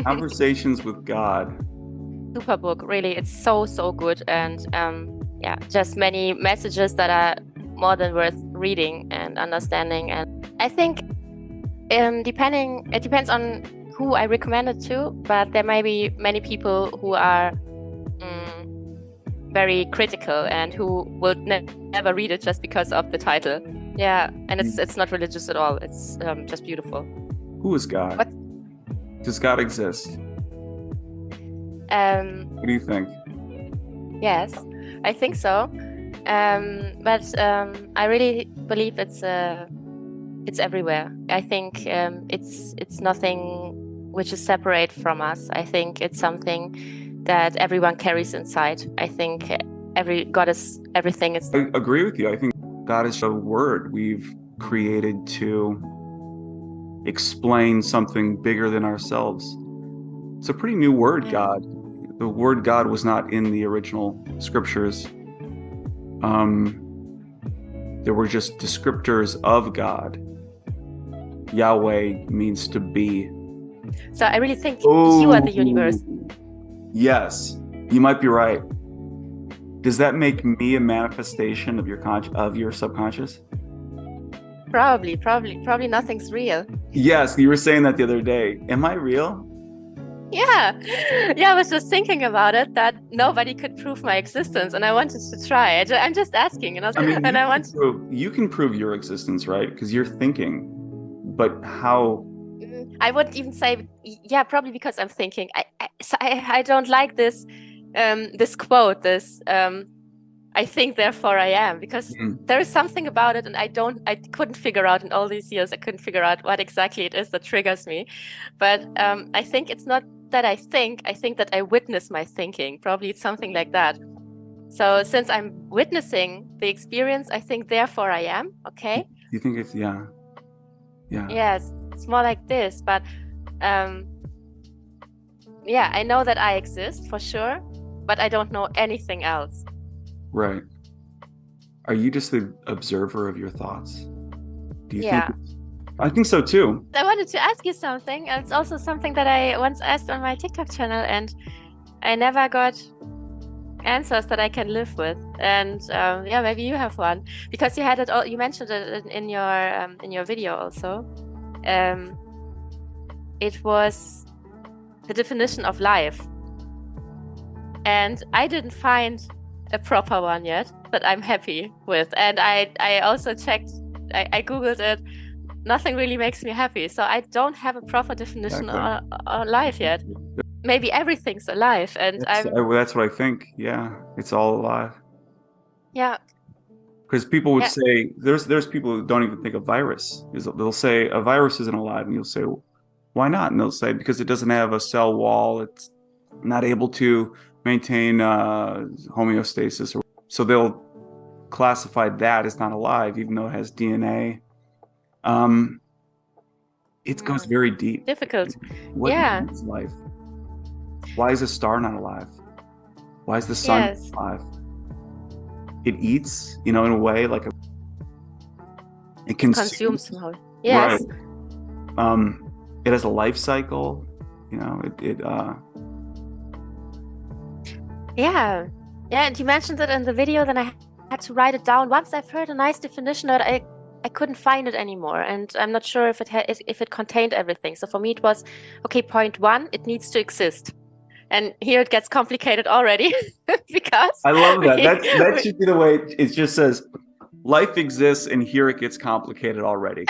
Conversations with God. Super book, really. It's so good. And yeah, just many messages that are more than worth reading and understanding. And I think it depends on who I recommend it to, but there may be many people who are very critical and who will never read it just because of the title. Yeah, and it's not religious at all. It's just beautiful. Who is God? What? Does God exist? What do you think? Yes, I think so. But I really believe it's everywhere. I think it's nothing which is separate from us. I think it's something that everyone carries inside. I think God is everything. I agree with you. I think God is a word we've created to explain something bigger than ourselves. It's a pretty new word, God. The word God was not in the original scriptures. There were just descriptors of God. Yahweh means to be. So I really think you are the universe. Yes, you might be right. Does that make me a manifestation of your subconscious? Probably nothing's real. Yes, you were saying that the other day. Am I real? Yeah, I was just thinking about it, that nobody could prove my existence, and I wanted to try. I'm just asking, you can prove your existence, right? Because you're thinking, but how? I wouldn't even say, yeah, probably because I'm thinking. I don't like this quote, I think therefore I am, because there is something about it, and I couldn't figure out in all these years. I couldn't figure out what exactly it is that triggers me. But I think it's not that I think that I witness my thinking. Probably it's something like that. So since I'm witnessing the experience, I think therefore I am. Okay. You think it's yeah. Yes, it's more like this. But yeah, I know that I exist for sure, but I don't know anything else. Right. Are you just the observer of your thoughts? Do you think? I think so too. I wanted to ask you something. It's also something that I once asked on my TikTok channel, and I never got answers that I can live with. And yeah, maybe you have one, because you had it all. You mentioned it in your video also. It was the definition of life, and I didn't find a proper one yet that I'm happy with. And I also checked. I googled it. Nothing really makes me happy. So I don't have a proper definition on life yet. Maybe everything's alive, and that's what I think. Yeah, it's all alive. Yeah. Because people would say there's people who don't even think a virus is. They'll say a virus isn't alive, and you'll say, why not? And they'll say because it doesn't have a cell wall. It's not able to maintain homeostasis, so they'll classify that as not alive, even though it has DNA. It goes very deep. Difficult. What is life? Why is a star not alive? Why is the sun alive? It eats, in a way, like it consumes somehow. Yes. Right. It has a life cycle. Yeah. And you mentioned it in the video. Then I had to write it down. Once I've heard a nice definition, that I couldn't find it anymore, and I'm not sure if it contained everything. So for me, it was okay. Point one, it needs to exist, and here it gets complicated already because I love that. That should be the way it just says. Life exists, and here it gets complicated already.